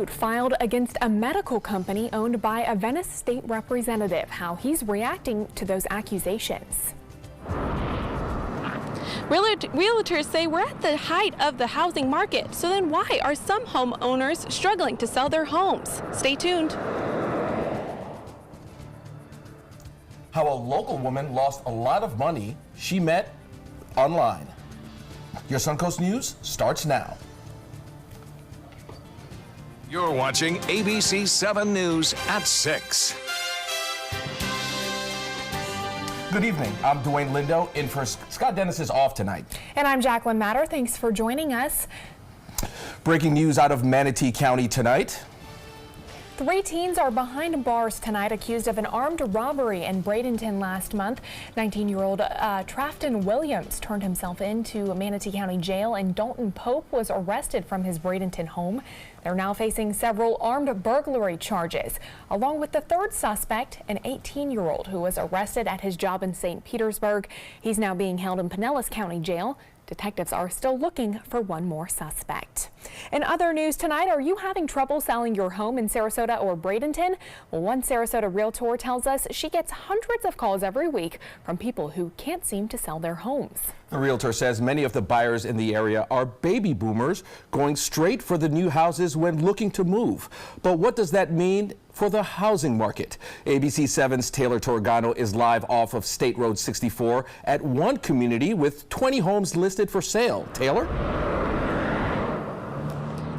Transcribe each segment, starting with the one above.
Filed against a medical company owned by a Venice state representative. How he's reacting to those accusations. Realtors say we're at the height of the housing market. So then why are some homeowners struggling to sell their homes? Stay tuned. How a local woman lost a lot of money she met online. Your Suncoast News starts now. You're watching ABC 7 News at 6. Good evening. I'm Dwayne Lindo, in for Scott Dennis is off tonight. And I'm Jacqueline Matter. Thanks for joining us. Breaking news out of Manatee County tonight. 3 teens are behind bars tonight accused of an armed robbery in Bradenton last month. 19-year-old Trafton Williams turned himself into Manatee County Jail, and Dalton Pope was arrested from his Bradenton home. They're now facing several armed burglary charges, along with the third suspect, an 18-year-old who was arrested at his job in St. Petersburg. He's now being held in Pinellas County Jail. Detectives are still looking for one more suspect. In other news tonight, are you having trouble selling your home in Sarasota or Bradenton? Well, one Sarasota realtor tells us she gets hundreds of calls every week from people who can't seem to sell their homes. The realtor says many of the buyers in the area are baby boomers going straight for the new houses when looking to move. But what does that mean for the housing market? ABC 7's Taylor Torgano is live off of State Road 64 at one community with 20 homes listed for sale. Taylor?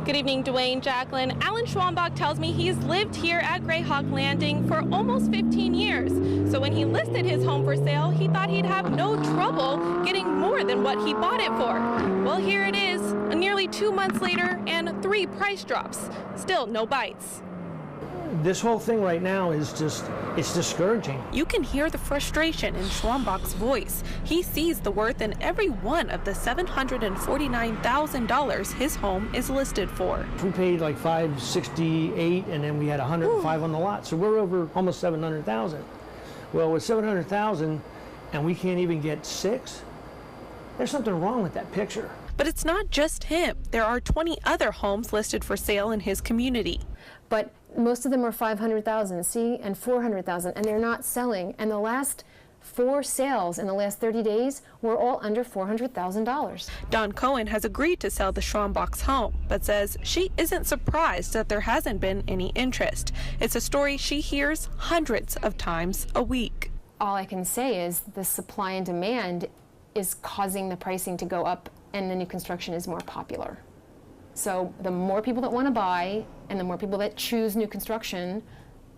Good evening, Dwayne, Jacqueline. Alan Schwambach tells me he's lived here at Greyhawk Landing for almost 15 years. So when he listed his home for sale, he thought he'd have no trouble getting more than what he bought it for. Well, here it is, nearly 2 months later, and 3 price drops. Still no bites. This whole thing right now is just, it's discouraging. You can hear the frustration in Schwambach's voice. He sees the worth in every one of the $749,000 his home is listed for. We paid like $568, and then we had 105 on the lot, so we're over almost 700,000. Well, with 700,000, and we can't even get 6, there's something wrong with that picture. But it's not just him. There are 20 other homes listed for sale in his community. But most of them are 500,000, see, and 400,000, and they're not selling. And the last 4 sales in the last 30 days were all under $400,000. Dawn Cohen has agreed to sell the Schwambach's home, but says she isn't surprised that there hasn't been any interest. It's a story she hears hundreds of times a week. All I can say is the supply and demand is causing the pricing to go up, and the new construction is more popular. So the more people that want to buy and the more people that choose new construction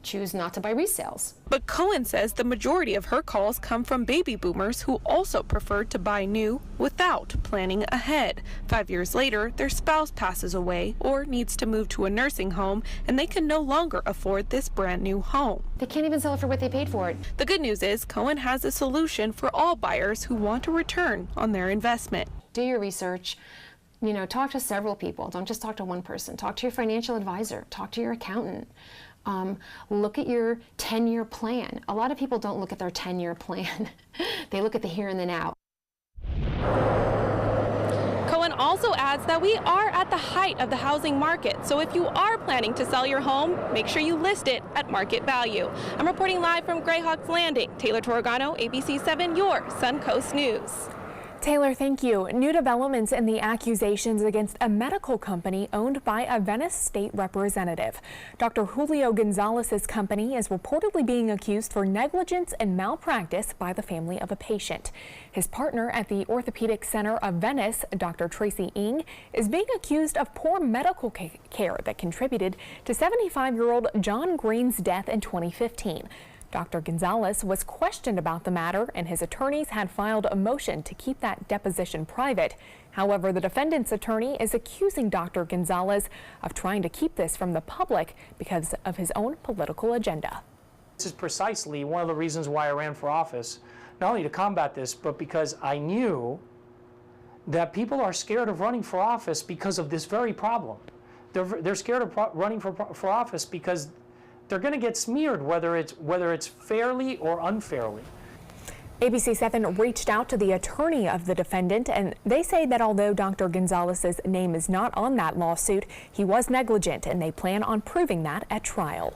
choose not to buy resales. But Cohen says the majority of her calls come from baby boomers who also prefer to buy new without planning ahead. 5 years later, their spouse passes away or needs to move to a nursing home, and they can no longer afford this brand new home. They can't even sell it for what they paid for it. The good news is Cohen has a solution for all buyers who want a return on their investment. Do your research. You know, talk to several people. Don't just talk to one person. Talk to your financial advisor. Talk to your accountant. Look at your 10-year plan. A lot of people don't look at their 10-year plan. They look at the here and the now. Cohen also adds that we are at the height of the housing market. So if you are planning to sell your home, make sure you list it at market value. I'm reporting live from Greyhawk's Landing. Taylor Torgano, ABC 7, your Suncoast News. Taylor, thank you. New developments in the accusations against a medical company owned by a Venice state representative. Dr. Julio Gonzalez's company is reportedly being accused for negligence and malpractice by the family of a patient. His partner at the Orthopedic Center of Venice, Dr. Tracy Ng, is being accused of poor medical care that contributed to 75-year-old John Green's death in 2015. Dr. Gonzalez was questioned about the matter, and his attorneys had filed a motion to keep that deposition private. However, the defendant's attorney is accusing Dr. Gonzalez of trying to keep this from the public because of his own political agenda. This is precisely one of the reasons why I ran for office, not only to combat this, but because I knew that people are scared of running for office because of this very problem. They're scared of running for office because they're going to get smeared, whether it's fairly or unfairly. ABC 7 reached out to the attorney of the defendant, and they say that although Dr. Gonzalez's name is not on that lawsuit, he was negligent, and they plan on proving that at trial.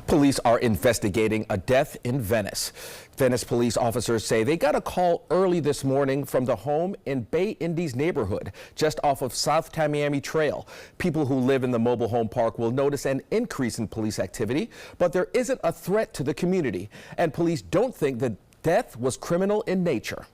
Police are investigating a death in Venice. Venice police officers say they got a call early this morning from the home in Bay Indies neighborhood, just off of South Tamiami Trail. People who live in the mobile home park will notice an increase in police activity, but there isn't a threat to the community, and police don't think the death was criminal in nature.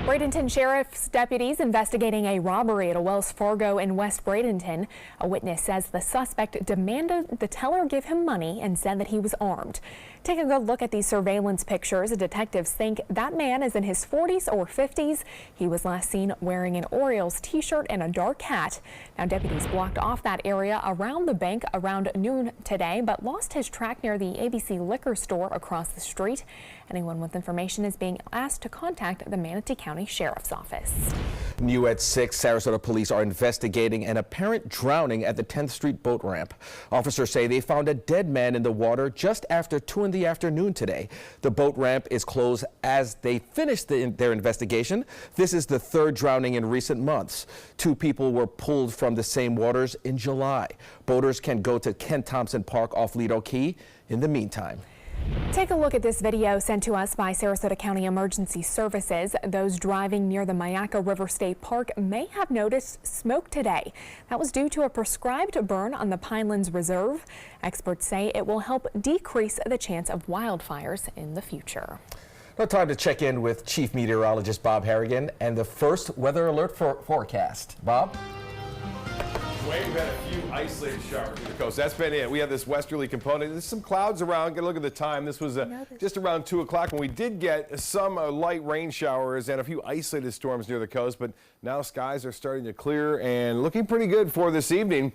Bradenton Sheriff's deputies investigating a robbery at a Wells Fargo in West Bradenton. A witness says the suspect demanded the teller give him money and said that he was armed. Take a good look at these surveillance pictures. Detectives think that man is in his 40s or 50s. He was last seen wearing an Orioles t-shirt and a dark hat. Now, deputies blocked off that area around the bank around noon today, but lost his track near the ABC liquor store across the street. Anyone with information is being asked to contact the Manatee County Sheriff's Office. New at 6, Sarasota police are investigating an apparent drowning at the 10th Street boat ramp. Officers say they found a dead man in the water just after 2 in the afternoon today. The boat ramp is closed as they finished their investigation. This is the 3rd drowning in recent months. 2 people were pulled from the same waters in July. Boaters can go to Ken Thompson Park off Lido Key in the meantime. Take a look at this video sent to us by Sarasota County Emergency Services. Those driving near the Myakka River State Park may have noticed smoke today. That was due to a prescribed burn on the Pinelands Reserve. Experts say it will help decrease the chance of wildfires in the future. Now time to check in with Chief Meteorologist Bob Harrigan and the first weather alert forecast. Bob? We've had a few isolated showers on the coast. That's been it. We have this westerly component. There's some clouds around. Get a look at the time. This was just around 2 o'clock when we did get some light rain showers and a few isolated storms near the coast. But now skies are starting to clear and looking pretty good for this evening.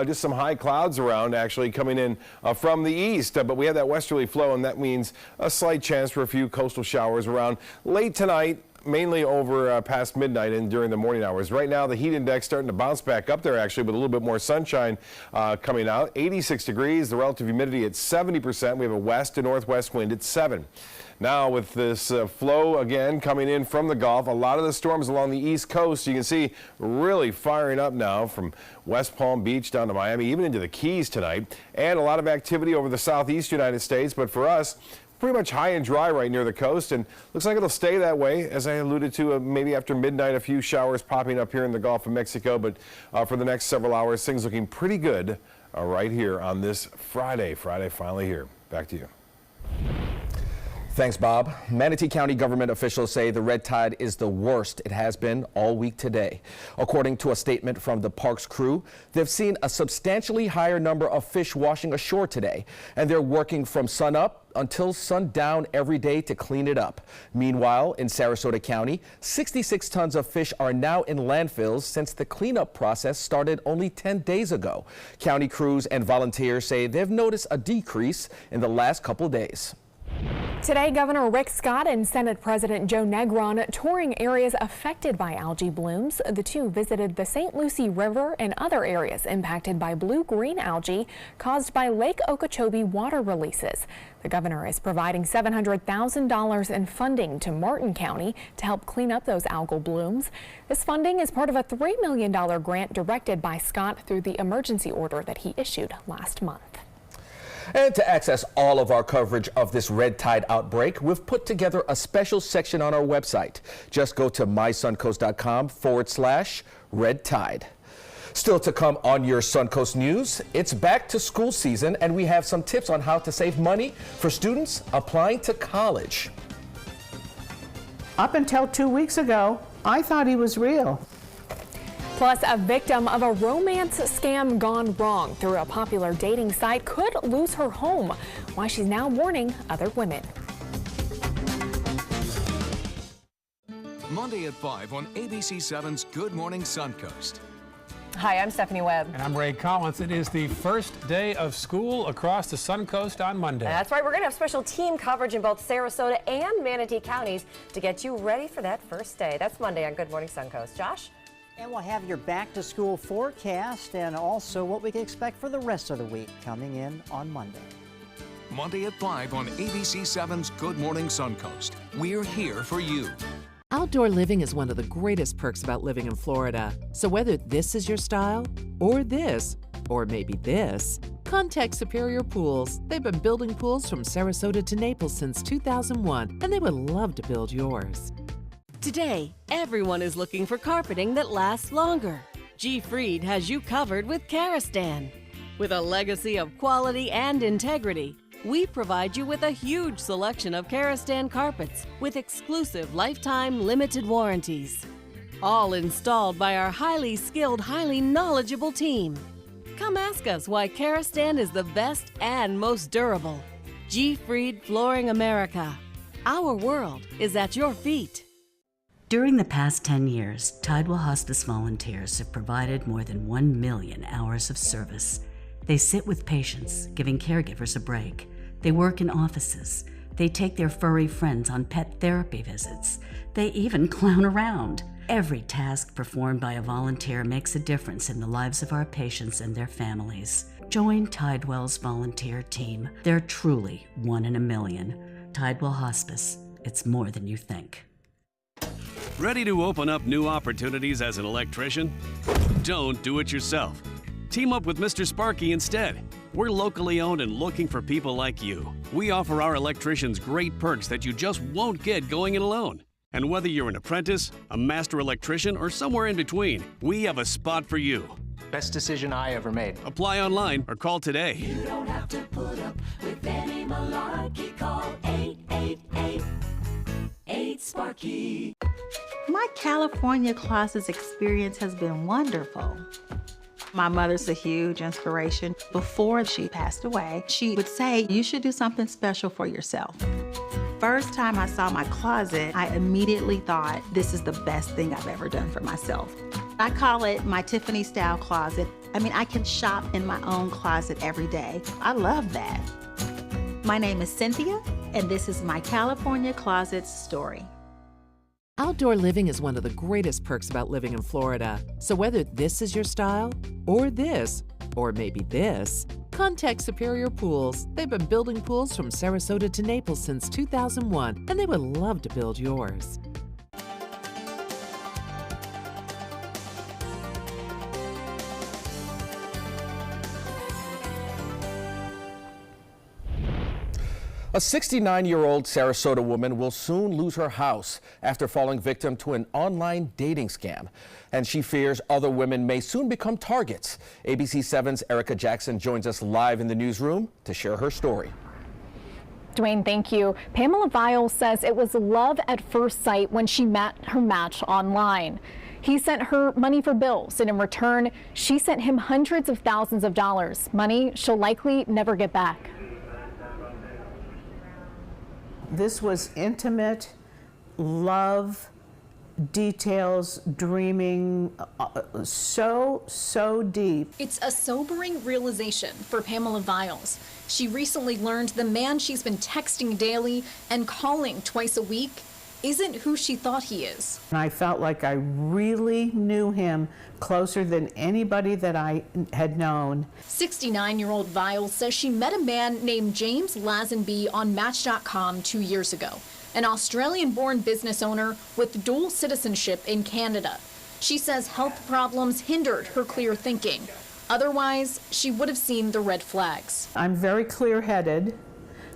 Just some high clouds around actually coming in from the east. But we have that westerly flow, and that means a slight chance for a few coastal showers around late tonight, mainly over past midnight and during the morning hours. Right now, the heat index starting to bounce back up there actually with a little bit more sunshine coming out. 86 degrees, the relative humidity at 70%. We have a west to northwest wind at 7. Now with this flow again coming in from the Gulf, a lot of the storms along the east coast, you can see really firing up now from West Palm Beach down to Miami, even into the Keys tonight, and a lot of activity over the southeast United States. But for us, pretty much high and dry right near the coast, and looks like it'll stay that way. As I alluded to, maybe after midnight, a few showers popping up here in the Gulf of Mexico, but for the next several hours, things looking pretty good right here on this Friday. Friday finally here. Back to you. Thanks, Bob. Manatee County government officials say the red tide is the worst it has been all week today. According to a statement from the park's crew, they've seen a substantially higher number of fish washing ashore today, and they're working from sunup until sundown every day to clean it up. Meanwhile, in Sarasota County, 66 tons of fish are now in landfills since the cleanup process started only 10 days ago. County crews and volunteers say they've noticed a decrease in the last couple of days. Today, Governor Rick Scott and Senate President Joe Negron touring areas affected by algae blooms. The two visited the St. Lucie River and other areas impacted by blue-green algae caused by Lake Okeechobee water releases. The governor is providing $700,000 in funding to Martin County to help clean up those algal blooms. This funding is part of a $3 million grant directed by Scott through the emergency order that he issued last month. And to access all of our coverage of this red tide outbreak, we've put together a special section on our website. Just go to mysuncoast.com/red tide. Still to come on your Suncoast News, it's back to school season, and we have some tips on how to save money for students applying to college. Up until 2 weeks ago, I thought he was real. Plus, a victim of a romance scam gone wrong through a popular dating site could lose her home. Why she's now warning other women. Monday at 5 on ABC7's Good Morning Suncoast. Hi, I'm Stephanie Webb. And I'm Ray Collins. It is the first day of school across the Suncoast on Monday. That's right. We're going to have special team coverage in both Sarasota and Manatee counties to get you ready for that first day. That's Monday on Good Morning Suncoast. Josh? And we'll have your back-to-school forecast and also what we can expect for the rest of the week coming in on Monday. Monday at 5 on ABC 7's Good Morning Suncoast. We're here for you. Outdoor living is one of the greatest perks about living in Florida. So whether this is your style, or this, or maybe this, contact Superior Pools. They've been building pools from Sarasota to Naples since 2001, and they would love to build yours. Today, everyone is looking for carpeting that lasts longer. G. Fried has you covered with Karastan. With a legacy of quality and integrity, we provide you with a huge selection of Karastan carpets with exclusive lifetime limited warranties. All installed by our highly skilled, highly knowledgeable team. Come ask us why Karastan is the best and most durable. G. Fried Flooring America. Our world is at your feet. During the past 10 years, Tidewell Hospice volunteers have provided more than 1 million hours of service. They sit with patients, giving caregivers a break. They work in offices. They take their furry friends on pet therapy visits. They even clown around. Every task performed by a volunteer makes a difference in the lives of our patients and their families. Join Tidewell's volunteer team. They're truly 1 in a million. Tidewell Hospice. It's more than you think. Ready to open up new opportunities as an electrician? Don't do it yourself. Team up with Mr. Sparky instead. We're locally owned and looking for people like you. We offer our electricians great perks that you just won't get going it alone. And whether you're an apprentice, a master electrician, or somewhere in between, we have a spot for you. Best decision I ever made. Apply online or call today. You don't have to put up with any malarkey. Call 888-8-SPARKY. My California Closets experience has been wonderful. My mother's a huge inspiration. Before she passed away, she would say, you should do something special for yourself. First time I saw my closet, I immediately thought, this is the best thing I've ever done for myself. I call it my Tiffany style closet. I mean, I can shop in my own closet every day. I love that. My name is Cynthia, and this is my California Closets story. Outdoor living is one of the greatest perks about living in Florida. So whether this is your style, or this, or maybe this, contact Superior Pools. They've been building pools from Sarasota to Naples since 2001, and they would love to build yours. A 69-year-old Sarasota woman will soon lose her house after falling victim to an online dating scam. And she fears other women may soon become targets. ABC 7's Erica Jackson joins us live in the newsroom to share her story. Dwayne, thank you. Pamela Viles says it was love at first sight when she met her match online. He sent her money for bills, and in return, she sent him hundreds of thousands of dollars, money she'll likely never get back. This was intimate, love, details, dreaming, so deep. It's a sobering realization for Pamela Viles. She recently learned the man she's been texting daily and calling twice a week isn't who she thought he is. And I felt like I really knew him closer than anybody that I had known. 69-year-old Viles says she met a man named James Lazenby on Match.com 2 years ago, an Australian-born business owner with dual citizenship in Canada. She says health problems hindered her clear thinking. Otherwise, she would have seen the red flags. I'm very clear-headed,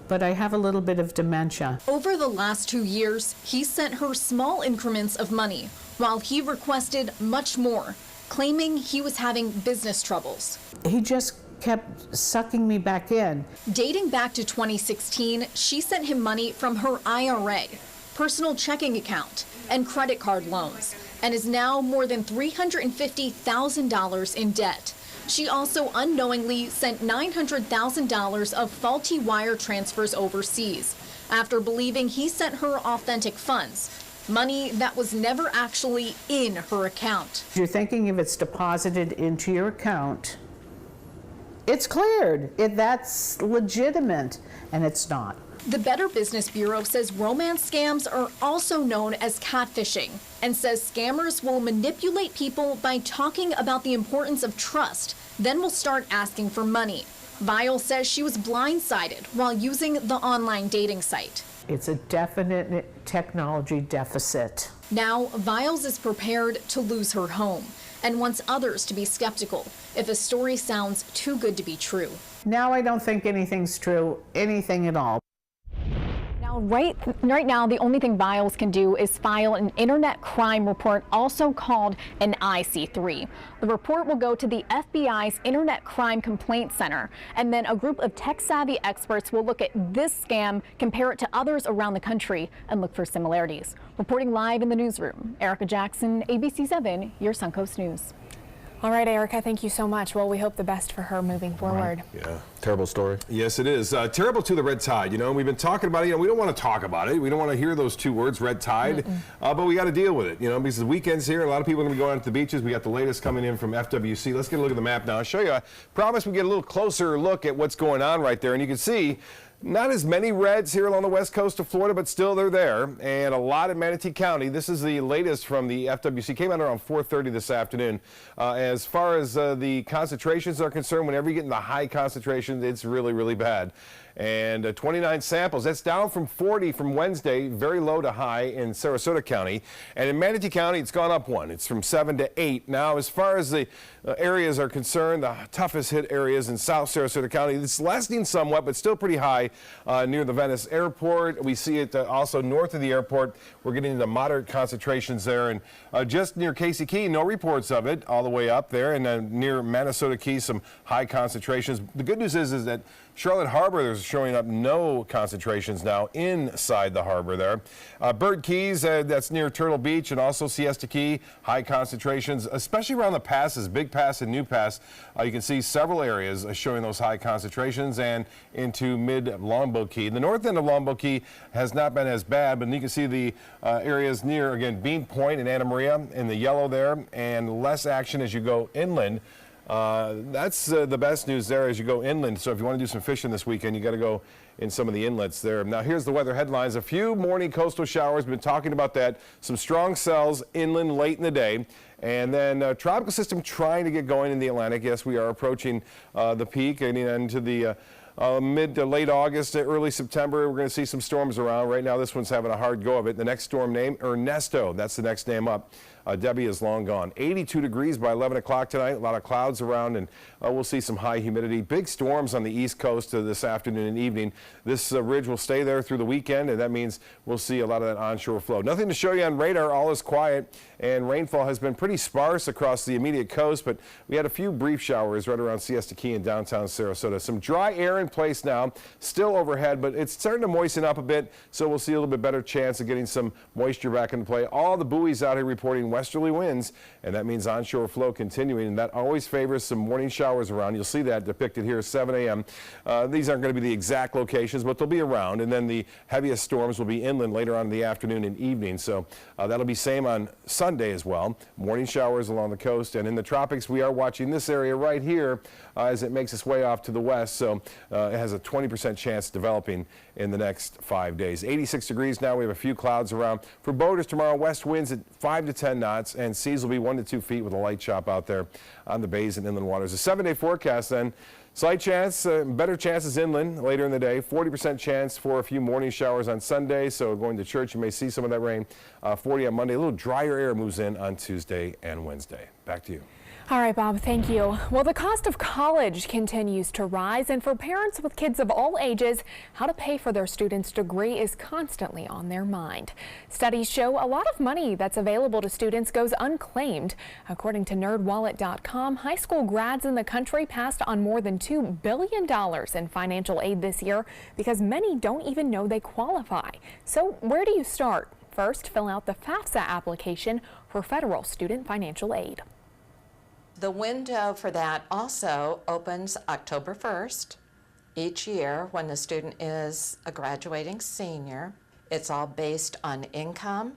but I have a little bit of dementia. Over the last 2 years, he sent her small increments of money, while he requested much more, claiming he was having business troubles. He just kept sucking me back in. Dating back to 2016, she sent him money from her IRA, personal checking account, and credit card loans, and is now more than $350,000 in debt. She also unknowingly sent $900,000 of faulty wire transfers overseas after believing he sent her authentic funds, money that was never actually in her account. You're thinking if it's deposited into your account, it's cleared. That's legitimate, and it's not. The Better Business Bureau says romance scams are also known as catfishing and says scammers will manipulate people by talking about the importance of trust, then will start asking for money. Viles says she was blindsided while using the online dating site. It's a definite technology deficit. Now, Viles is prepared to lose her home and wants others to be skeptical if a story sounds too good to be true. Now I don't think anything's true, anything at all. Now, right now, the only thing Viles can do is file an internet crime report, also called an IC3. The report will go to the FBI's Internet Crime Complaint Center, and then a group of tech-savvy experts will look at this scam, compare it to others around the country, and look for similarities. Reporting live in the newsroom, Erica Jackson, ABC 7, your Suncoast News. All right, Erica, thank you so much. Well, we hope the best for her moving forward. Yeah. Terrible story. Yes, it is. Terrible to the red tide. You know, we've been talking about it. You know, we don't want to talk about it. We don't want to hear those two words, red tide. But we got to deal with it, you know, because the weekend's here. A lot of people are going to be going out to the beaches. We got the latest coming in from FWC. Let's get a look at the map now. I'll show you. I promise we get a little closer look at what's going on right there. And you can see not as many reds here along the west coast of Florida, but still they're there, and a lot in Manatee County. This is the latest from the FWC. Came out around 4:30 this afternoon. As far as the concentrations are concerned, whenever you get in the high concentrations, it's really, really bad. And 29 samples. That's down from 40 from Wednesday, very low to high in Sarasota County. And in Manatee County, it's gone up one. It's from 7 to 8. Now, as far as the areas are concerned, the toughest hit areas in South Sarasota County, it's lessening somewhat, but still pretty high near the Venice Airport. We see it also north of the airport. We're getting into moderate concentrations there. And just near Casey Key, no reports of it all the way up there. And near Minnesota Key, some high concentrations. The good news is that Charlotte Harbor, there's showing up no concentrations now inside the harbor there. Bird Keys, that's near Turtle Beach, and also Siesta Key, high concentrations, especially around the passes, Big Pass and New Pass. You can see several areas showing those high concentrations, and into mid-Longboat Key. The north end of Longboat Key has not been as bad, but you can see the areas near, again, Bean Point and Anna Maria in the yellow there, and less action as you go inland. That's the best news there as you go inland. So if you want to do some fishing this weekend, you got to go in some of the inlets there. Now here's the weather headlines. A few morning coastal showers. Been talking about that. Some strong cells inland late in the day. And then tropical system trying to get going in the Atlantic. Yes, we are approaching the peak and into the mid to late August, early September. We're going to see some storms around. Right now, this one's having a hard go of it. The next storm name, Ernesto. That's the next name up. Debbie is long gone. 82 degrees by 11 o'clock tonight. A lot of clouds around, and we'll see some high humidity. Big storms on the east coast this afternoon and evening. This ridge will stay there through the weekend, and that means we'll see a lot of that onshore flow. Nothing to show you on radar. All is quiet, and rainfall has been pretty sparse across the immediate coast, but we had a few brief showers right around Siesta Key and downtown Sarasota. Some dry air in place now, still overhead, but it's starting to moisten up a bit, so we'll see a little bit better chance of getting some moisture back into play. All the buoys out here reporting westerly winds, and that means onshore flow continuing, and that always favors some morning showers around. You'll see that depicted here, 7 a.m. These aren't going to be the exact locations, but they'll be around, and then the heaviest storms will be inland later on in the afternoon and evening, so that'll be same on Sunday as well. Morning showers along the coast, and in the tropics we are watching this area right here as it makes its way off to the west, so it has a 20% chance developing in the next 5 days. 86 degrees now. We have a few clouds around. For boaters tomorrow, west winds at 5 to 10 knots, and seas will be 1 to 2 feet with a light chop out there on the bays and inland waters. A 7-day forecast then. Slight chance, better chances inland later in the day. 40% chance for a few morning showers on Sunday, so going to church you may see some of that rain. 40 on Monday. A little drier air moves in on Tuesday and Wednesday. Back to you. All right, Bob, thank you. Well, the cost of college continues to rise, and for parents with kids of all ages, how to pay for their student's degree is constantly on their mind. Studies show a lot of money that's available to students goes unclaimed. According to NerdWallet.com, high school grads in the country passed on more than $2 billion in financial aid this year because many don't even know they qualify. So where do you start? First, fill out the FAFSA application for federal student financial aid. The window for that also opens October 1st each year when the student is a graduating senior. It's all based on income,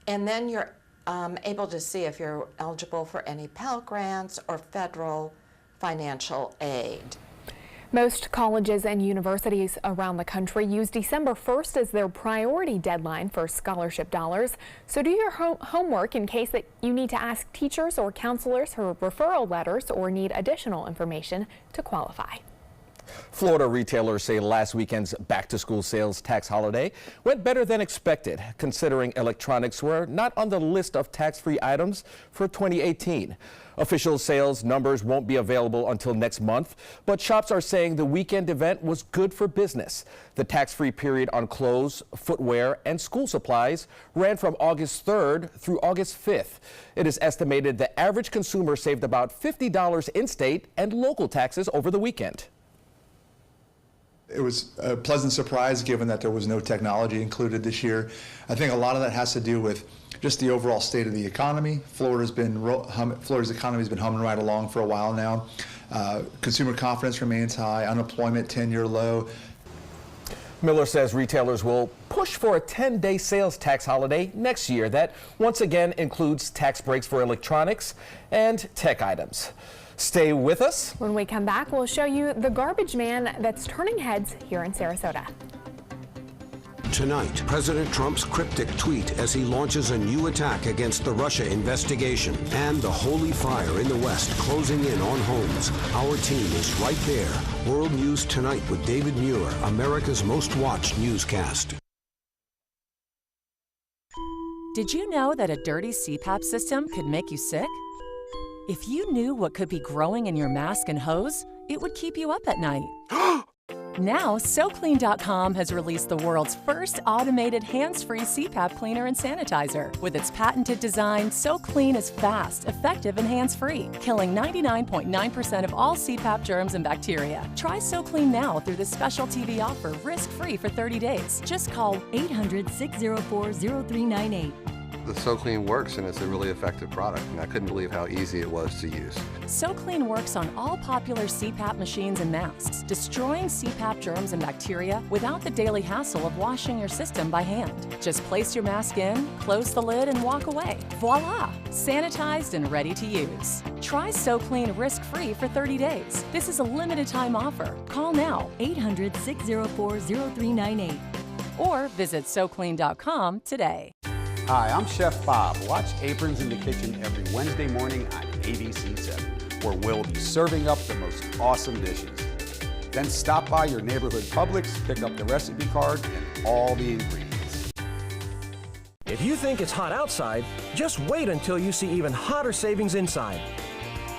and then you're able to see if you're eligible for any Pell Grants or federal financial aid. Most colleges and universities around the country use December 1st as their priority deadline for scholarship dollars. So do your homework in case that you need to ask teachers or counselors for referral letters or need additional information to qualify. Florida retailers say last weekend's back-to-school sales tax holiday went better than expected, considering electronics were not on the list of tax-free items for 2018. Official sales numbers won't be available until next month, but shops are saying the weekend event was good for business. The tax-free period on clothes, footwear, and school supplies ran from August 3rd through August 5th. It is estimated the average consumer saved about $50 in-state and local taxes over the weekend. It was a pleasant surprise given that there was no technology included this year. I think a lot of that has to do with just the overall state of the economy. Florida's economy has been humming right along for a while now. Consumer confidence remains high, unemployment 10-year low. Miller says retailers will push for a 10-day sales tax holiday next year that once again includes tax breaks for electronics and tech items. Stay with us. When we come back, we'll show you the garbage man that's turning heads here in Sarasota. Tonight, President Trump's cryptic tweet as he launches a new attack against the Russia investigation and the holy fire in the West closing in on homes. Our team is right there. World News Tonight with David Muir, America's most watched newscast. Did you know that a dirty CPAP system could make you sick? If you knew what could be growing in your mask and hose, it would keep you up at night. Now, SoClean.com has released the world's first automated hands-free CPAP cleaner and sanitizer. With its patented design, SoClean is fast, effective, and hands-free, killing 99.9% of all CPAP germs and bacteria. Try SoClean now through this special TV offer, risk-free for 30 days. Just call 800-604-0398. The SoClean works, and it's a really effective product, and I couldn't believe how easy it was to use. SoClean works on all popular CPAP machines and masks, destroying CPAP germs and bacteria without the daily hassle of washing your system by hand. Just place your mask in, close the lid, and walk away. Voila! Sanitized and ready to use. Try SoClean risk-free for 30 days. This is a limited-time offer. Call now, 800-604-0398. Or visit SoClean.com today. Hi, I'm Chef Bob. Watch Aprons in the Kitchen every Wednesday morning on ABC7, where we'll be serving up the most awesome dishes. Then stop by your neighborhood Publix, pick up the recipe card and all the ingredients. If you think it's hot outside, just wait until you see even hotter savings inside.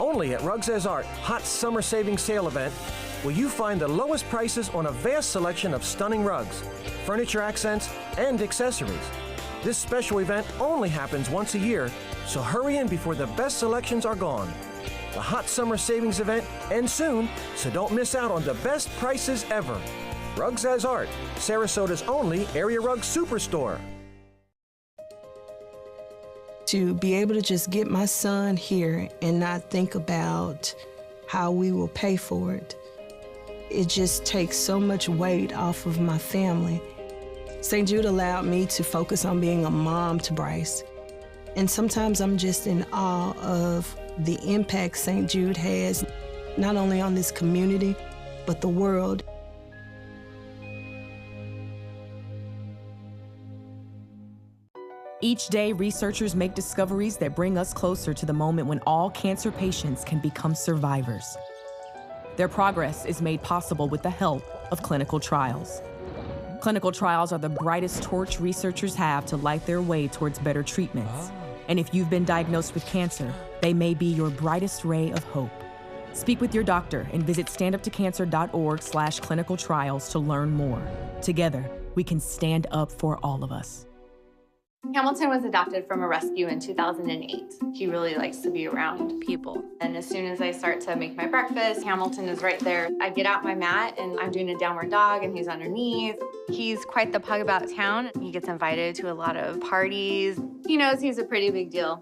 Only at Rugs As Art Hot Summer Savings Sale event will you find the lowest prices on a vast selection of stunning rugs, furniture accents, and accessories. This special event only happens once a year, so hurry in before the best selections are gone. The Hot Summer Savings event ends soon, so don't miss out on the best prices ever. Rugs As Art, Sarasota's only area rug superstore. To be able to just get my son here and not think about how we will pay for it, it just takes so much weight off of my family. St. Jude allowed me to focus on being a mom to Bryce. And sometimes I'm just in awe of the impact St. Jude has, not only on this community, but the world. Each day, researchers make discoveries that bring us closer to the moment when all cancer patients can become survivors. Their progress is made possible with the help of clinical trials. Clinical trials are the brightest torch researchers have to light their way towards better treatments. And if you've been diagnosed with cancer, they may be your brightest ray of hope. Speak with your doctor and visit standuptocancer.org/clinical trials to learn more. Together, we can stand up for all of us. Hamilton was adopted from a rescue in 2008. He really likes to be around people. And as soon as I start to make my breakfast, Hamilton is right there. I get out my mat and I'm doing a downward dog and he's underneath. He's quite the pug about town. He gets invited to a lot of parties. He knows he's a pretty big deal.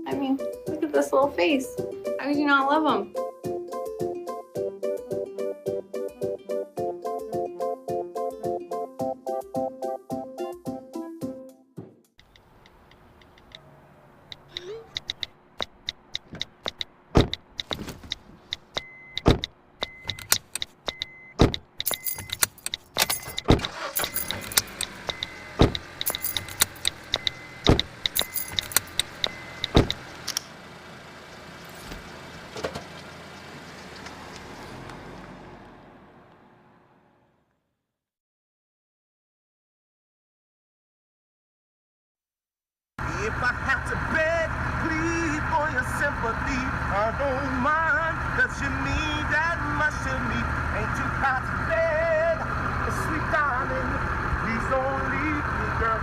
I mean, look at this little face. How could you not love him? If I have to beg, plead for your sympathy, I don't mind, 'cause you mean that much to me. Ain't too proud to beg, sweet darling, please don't leave me, girl.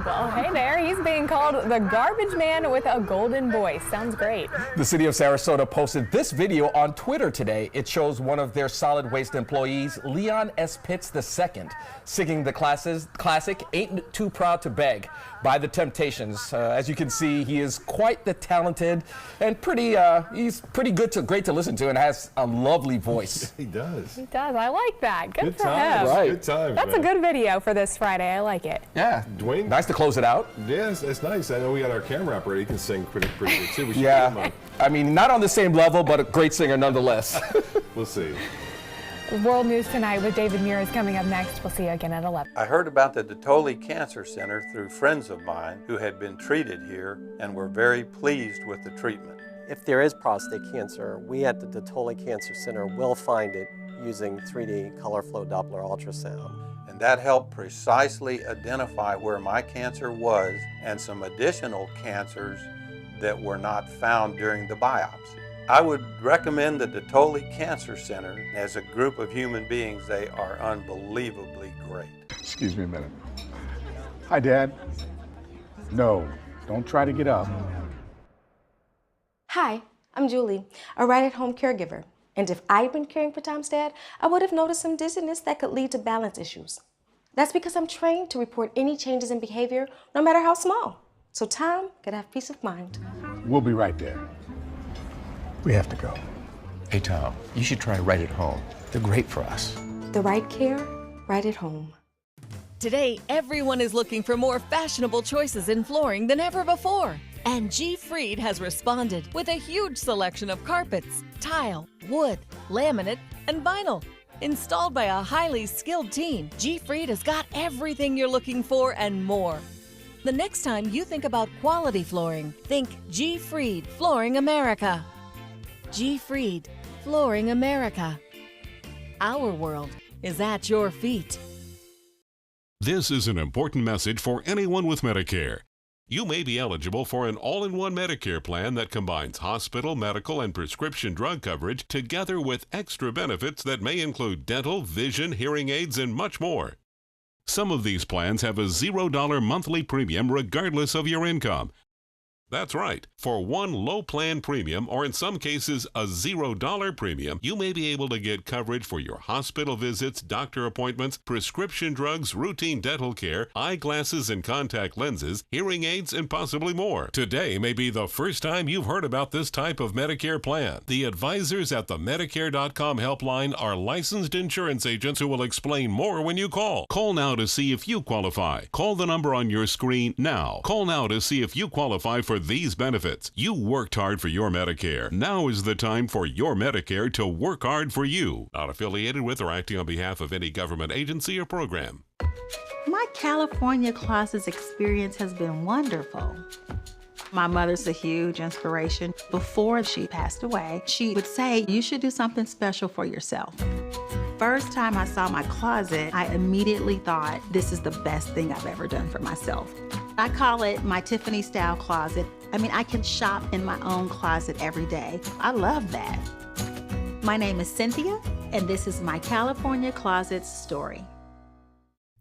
Well, hey there, he's being called the garbage man with a golden voice. Sounds great. The city of Sarasota posted this video on Twitter today. It shows one of their solid waste employees, Leon S. Pitts II, singing the classic Ain't Too Proud to Beg by The Temptations. As you can see, he is quite the talented and he's pretty great to listen to and has a lovely voice. He does. He does. I like that. Good for times. him. Right. Good times. That's man. a good video for this Friday. I like it. Yeah. Dwayne? Nice to close it out. Yeah, it's nice. I know we got our camera operator. He can sing pretty good too. We should Yeah. put him I mean, not on the same level, but a great singer nonetheless. on. We'll see. World News Tonight with David Muir is coming up next. We'll see you again at 11. I heard about the Dotole Cancer Center through friends of mine who had been treated here and were very pleased with the treatment. If there is prostate cancer, we at the Dotole Cancer Center will find it using 3D color flow Doppler ultrasound. And that helped precisely identify where my cancer was and some additional cancers that were not found during the biopsy. I would recommend the Dotole Cancer Center. As a group of human beings, they are unbelievably great. Excuse me a minute. Hi, Dad. No, don't try to get up. Hi, I'm Julie, a right-at-home caregiver. And if I'd been caring for Tom's dad, I would have noticed some dizziness that could lead to balance issues. That's because I'm trained to report any changes in behavior, no matter how small, so Tom could have peace of mind. We'll be right there. We have to go. Hey, Tom, you should try Right at Home. They're great for us. The right care, right at home. Today, everyone is looking for more fashionable choices in flooring than ever before. And G. Fried has responded with a huge selection of carpets, tile, wood, laminate, and vinyl. Installed by a highly skilled team, G. Fried has got everything you're looking for and more. The next time you think about quality flooring, think G. Fried Flooring America. G. Fried Flooring America. Our world is at your feet. This is an important message for anyone with Medicare. You may be eligible for an all-in-one Medicare plan that combines hospital, medical, and prescription drug coverage together with extra benefits that may include dental, vision, hearing aids, and much more. Some of these plans have a $0 monthly premium regardless of your income. That's right. For one low plan premium, or in some cases a $0 premium, you may be able to get coverage for your hospital visits, doctor appointments, prescription drugs, routine dental care, eyeglasses and contact lenses, hearing aids, and possibly more. Today may be the first time you've heard about this type of Medicare plan. The advisors at the Medicare.com helpline are licensed insurance agents who will explain more when you call. Call now to see if you qualify. Call the number on your screen now. Call now to see if you qualify for these benefits. You worked hard for your Medicare. Now is the time for your Medicare to work hard for you. Not affiliated with or acting on behalf of any government agency or program. My California Closets experience has been wonderful. My mother's a huge inspiration. Before she passed away, she would say, you should do something special for yourself. First time I saw my closet, I immediately thought, this is the best thing I've ever done for myself. I call it my Tiffany style closet. I mean, I can shop in my own closet every day. I love that. My name is Cynthia, and this is my California Closets story.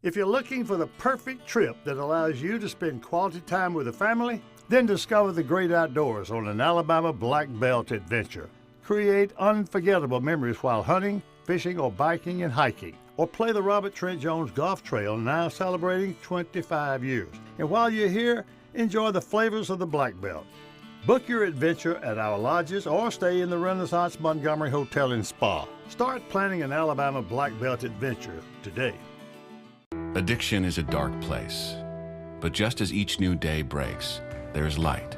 If you're looking for the perfect trip that allows you to spend quality time with the family, then discover the great outdoors on an Alabama Black Belt adventure. Create unforgettable memories while hunting, fishing, or biking and hiking. Or play the Robert Trent Jones Golf Trail, now celebrating 25 years. And while you're here, enjoy the flavors of the Black Belt. Book your adventure at our lodges or stay in the Renaissance Montgomery Hotel and Spa. Start planning an Alabama Black Belt adventure today. Addiction is a dark place, but just as each new day breaks, there is light.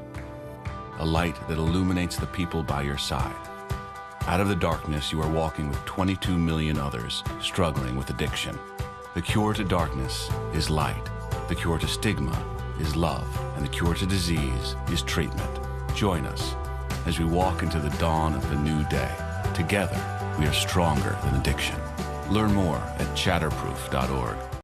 A light that illuminates the people by your side. Out of the darkness, you are walking with 22 million others struggling with addiction. The cure to darkness is light. The cure to stigma is love. And the cure to disease is treatment. Join us as we walk into the dawn of a new day. Together, we are stronger than addiction. Learn more at chatterproof.org.